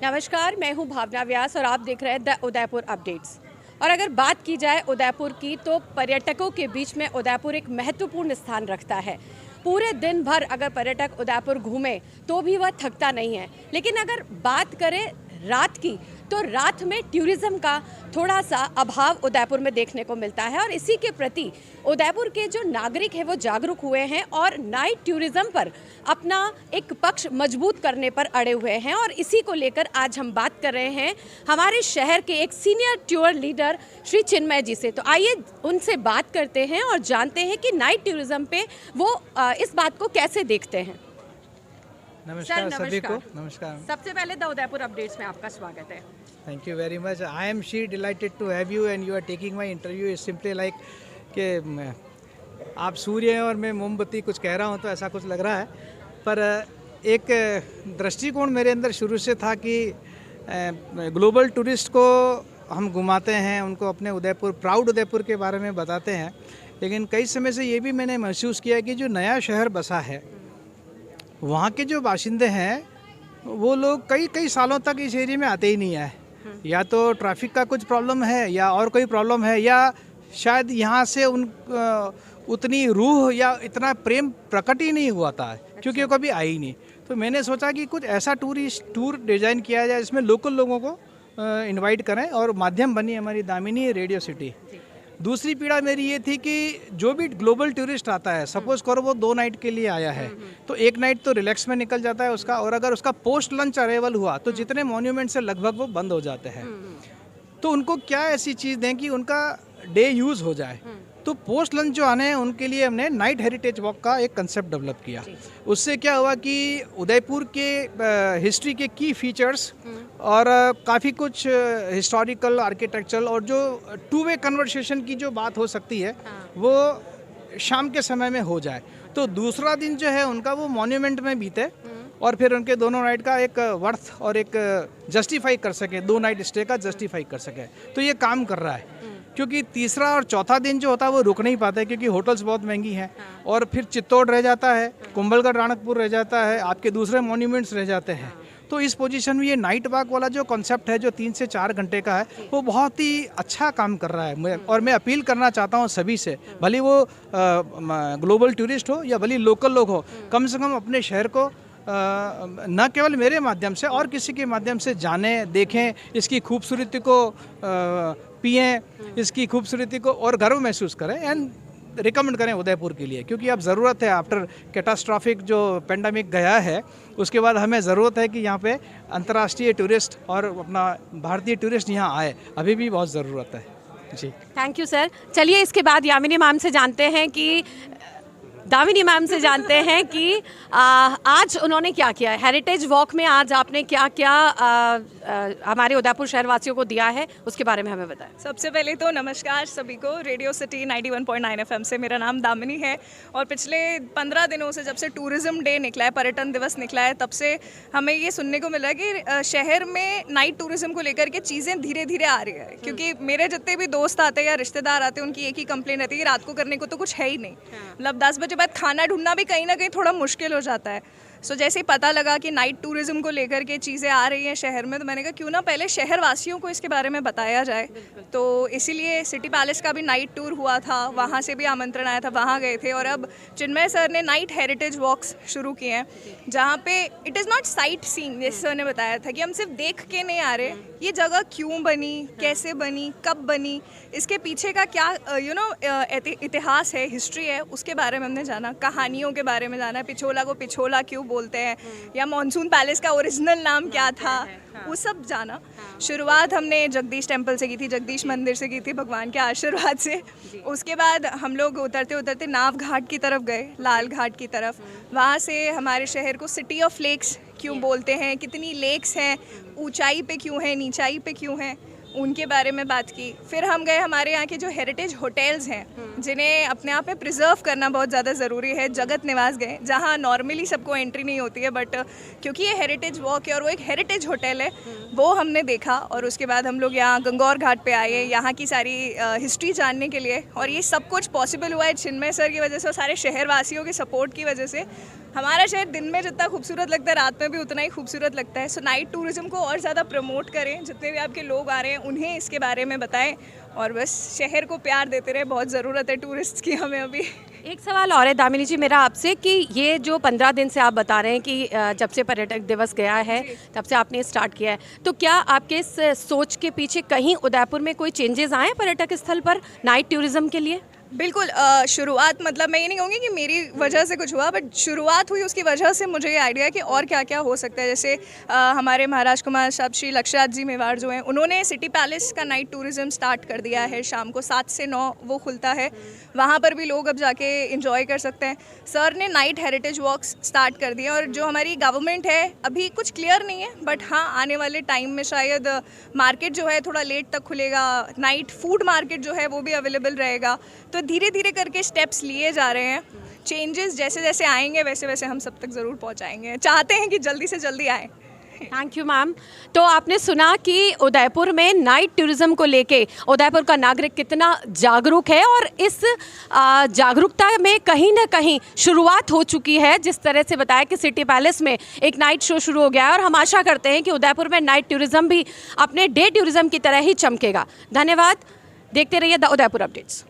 नमस्कार, मैं हूं भावना व्यास और आप देख रहे हैं द उदयपुर अपडेट्स। और अगर बात की जाए उदयपुर की तो पर्यटकों के बीच में उदयपुर एक महत्वपूर्ण स्थान रखता है। पूरे दिन भर अगर पर्यटक उदयपुर घूमे तो भी वह थकता नहीं है। लेकिन अगर बात करें रात की तो रात में टूरिज्म का थोड़ा सा अभाव उदयपुर में देखने को मिलता है और इसी के प्रति उदयपुर के जो नागरिक हैं वो जागरूक हुए हैं और नाइट टूरिज्म पर अपना एक पक्ष मजबूत करने पर अड़े हुए हैं। और इसी को लेकर आज हम बात कर रहे हैं हमारे शहर के एक सीनियर टूर लीडर श्री चिन्मय जी से। तो आइए उनसे बात करते हैं और जानते हैं कि नाइट टूरिज्म पे वो इस बात को कैसे देखते हैं। नमस्कार सभी को। नमस्कार। सबसे पहले द उदयपुर अपडेट्स में आपका स्वागत है। Thank you very much. I am she delighted to have you and you are taking my interview. Is simply like कि आप सूर्य हैं और मैं मोमबत्ती कुछ कह रहा हूं तो ऐसा कुछ लग रहा है। पर एक दृष्टिकोण मेरे अंदर शुरू से था कि ग्लोबल टूरिस्ट को हम घुमाते हैं, उनको अपने उदयपुर, प्राउड उदयपुर के बारे में बताते हैं। लेकिन कई समय से ये भी मैंने महसूस किया कि जो नया शहर बसा है वहाँ के जो बाशिंदे हैं वो लोग कई कई सालों तक इस एरिया में आते ही नहीं आए। या तो ट्रैफिक का कुछ प्रॉब्लम है या और कोई प्रॉब्लम है, या शायद यहाँ से उतनी रूह या इतना प्रेम प्रकट ही नहीं हुआ था क्योंकि वो कभी आई नहीं। तो मैंने सोचा कि कुछ ऐसा टूर डिज़ाइन किया जाए जिसमें लोकल लोगों को इनवाइट करें और माध्यम बनी हमारी दामिनी रेडियो सिटी। दूसरी पीड़ा मेरी ये थी कि जो भी ग्लोबल टूरिस्ट आता है, सपोज करो वो 2 नाइट के लिए आया है तो 1 नाइट तो रिलैक्स में निकल जाता है उसका, और अगर उसका पोस्ट लंच अराइवल हुआ तो जितने मॉन्यूमेंट्स है लगभग वो बंद हो जाते हैं। तो उनको क्या ऐसी चीज़ दें कि उनका डे यूज़ हो जाए। तो पोस्ट लंच जो आने हैं उनके लिए हमने नाइट हेरिटेज वॉक का एक कंसेप्ट डेवलप किया। उससे क्या हुआ कि उदयपुर के हिस्ट्री के की फीचर्स और काफ़ी कुछ हिस्टोरिकल, आर्किटेक्चरल और जो 2 वे कन्वर्सेशन की जो बात हो सकती है वो शाम के समय में हो जाए। तो दूसरा दिन जो है उनका वो मॉन्यूमेंट में बीते और फिर उनके दोनों नाइट का एक वर्थ और एक जस्टिफाई कर सके, 2 नाइट स्टे का जस्टिफाई कर सके। तो ये काम कर रहा है क्योंकि तीसरा और चौथा दिन जो होता है वो रुक नहीं पाता है क्योंकि होटल्स बहुत महंगी हैं और फिर चित्तौड़ रह जाता है, कुंभलगढ़, राणकपुर रह जाता है, आपके दूसरे मॉन्यूमेंट्स रह जाते हैं। तो इस पोजीशन में ये नाइट वॉक वाला जो कॉन्सेप्ट है जो 3 से 4 घंटे का है वो बहुत ही अच्छा काम कर रहा है। और मैं अपील करना चाहता हूँ सभी से, भले वो ग्लोबल टूरिस्ट हो या भले लोकल लोग हो, कम से कम अपने शहर को न केवल मेरे माध्यम से और किसी के माध्यम से जानें, देखें, इसकी खूबसूरती को पिएं, इसकी खूबसूरती को और गर्व महसूस करें एंड रिकमेंड करें उदयपुर के लिए। क्योंकि अब ज़रूरत है, आफ्टर कैटास्ट्रॉफिक जो पेंडेमिक गया है उसके बाद हमें ज़रूरत है कि यहाँ पे अंतर्राष्ट्रीय टूरिस्ट और अपना भारतीय टूरिस्ट यहाँ आए। अभी भी बहुत ज़रूरत है जी। Thank you sir. चलिए इसके बाद दामिनी मैम से जानते हैं कि आज उन्होंने क्या किया है हेरिटेज वॉक में। आज आपने क्या क्या हमारे उदयपुर शहरवासियों को दिया है उसके बारे में हमें बताएं। सबसे पहले तो नमस्कार सभी को। रेडियो सिटी 91.9 FM से मेरा नाम दामिनी है और पिछले 15 दिनों से जब से टूरिज्म डे निकला है, पर्यटन दिवस निकला है, तब से हमें ये सुनने को मिला कि शहर में नाइट टूरिज्म को लेकर के चीज़ें धीरे धीरे आ रही है। क्योंकि मेरे जितने भी दोस्त आते हैं या रिश्तेदार आते हैं उनकी एक ही कंप्लेन रहती है कि रात को करने को तो कुछ है ही नहीं। मतलब 10 बजे बाद खाना ढूंढना भी कहीं ना कहीं थोड़ा मुश्किल हो जाता है। सो जैसे ही पता लगा कि नाइट टूरिज्म को लेकर के चीज़ें आ रही हैं शहर में, तो मैंने कहा क्यों ना पहले शहर वासियों को इसके बारे में बताया जाए। तो इसीलिए सिटी पैलेस का भी नाइट टूर हुआ था, वहाँ से भी आमंत्रण आया था, वहाँ गए थे। और अब चिन्मय सर ने नाइट हेरिटेज वॉक्स शुरू किए हैं जहाँ पे it is not sight seeing, जैसे सर ने बताया था कि हम सिर्फ देख के नहीं आ रहे, ये जगह क्यों बनी, कैसे बनी, कब बनी, इसके पीछे का क्या इतिहास है, हिस्ट्री है, उसके बारे में हमने जाना, कहानियों के बारे में जाना, पिछोला को पिछोला क्यों बोलते हैं या मॉनसून पैलेस का ओरिजिनल नाम क्या था, वो सब जाना। शुरुआत हमने जगदीश टेम्पल से की थी, जगदीश मंदिर से की थी, भगवान के आशीर्वाद से। उसके बाद हम लोग उतरते उतरते नाव घाट की तरफ गए, लाल घाट की तरफ। वहाँ से हमारे शहर को सिटी ऑफ लेक्स क्यों बोलते हैं, कितनी लेक्स हैं, ऊंचाई पे क्यों है, नीचाई पे क्यों है, उनके बारे में बात की। फिर हम गए हमारे यहाँ के जो हेरिटेज होटल्स हैं जिन्हें अपने आप में प्रिजर्व करना बहुत ज़्यादा ज़रूरी है। जगत निवास गए जहाँ नॉर्मली सबको एंट्री नहीं होती है, बट क्योंकि ये हेरिटेज वॉक है और वो एक हेरिटेज होटल है, वो हमने देखा। और उसके बाद हम लोग यहाँ गंगौर घाट पे आए, यहाँ की सारी हिस्ट्री जानने के लिए। और ये सब कुछ पॉसिबल हुआ है चिन्मय सर की वजह से और सारे शहरवासियों के सपोर्ट की वजह से। हमारा शहर दिन में जितना खूबसूरत लगता है रात में भी उतना ही खूबसूरत लगता है। सो नाइट टूरिज्म को और ज़्यादा प्रमोट करें, जितने भी आपके लोग आ रहे हैं उन्हें इसके बारे में बताएं और बस शहर को प्यार देते रहे। बहुत ज़रूरत है टूरिस्ट की हमें अभी। एक सवाल और है दामिनी जी मेरा आपसे कि ये जो 15 दिन से आप बता रहे हैं कि जब से पर्यटक दिवस गया है तब से आपने स्टार्ट किया है, तो क्या आपके इस सोच के पीछे कहीं उदयपुर में कोई चेंजेस आए पर्यटक स्थल पर नाइट टूरिज्म के लिए? बिल्कुल, शुरुआत मतलब मैं ये नहीं कहूँगी कि मेरी वजह से कुछ हुआ, बट शुरुआत हुई उसकी वजह से मुझे ये आइडिया कि और क्या क्या हो सकता है। जैसे हमारे महाराज कुमार साहब श्री लक्षराज जी मेवाड़ जो हैं, उन्होंने सिटी पैलेस का नाइट टूरिज़्म स्टार्ट कर दिया है। शाम को 7 से 9 वो खुलता है, वहाँ पर भी लोग अब जाके इंजॉय कर सकते हैं। सर ने नाइट हेरिटेज वॉक्स स्टार्ट कर दिए और जो हमारी गवर्नमेंट है अभी कुछ क्लियर नहीं है, बट हाँ आने वाले टाइम में शायद मार्केट जो है थोड़ा लेट तक खुलेगा। नाइट फूड मार्केट जो है वो भी अवेलेबल रहेगा। तो धीरे धीरे करके स्टेप्स लिए जा रहे हैं। चेंजेस जैसे जैसे आएंगे वैसे वैसे हम सब तक ज़रूर पहुंचाएंगे। चाहते हैं कि जल्दी से जल्दी आए। Thank you ma'am. तो आपने सुना कि उदयपुर में नाइट टूरिज्म को लेके उदयपुर का नागरिक कितना जागरूक है और इस जागरूकता में कहीं ना कहीं शुरुआत हो चुकी है। जिस तरह से बताया कि सिटी पैलेस में एक नाइट शो शुरू हो गया है और हम आशा करते हैं कि उदयपुर में नाइट टूरिज्म भी अपने डे टूरिज्म की तरह ही चमकेगा। धन्यवाद। देखते रहिए द उदयपुर अपडेट्स।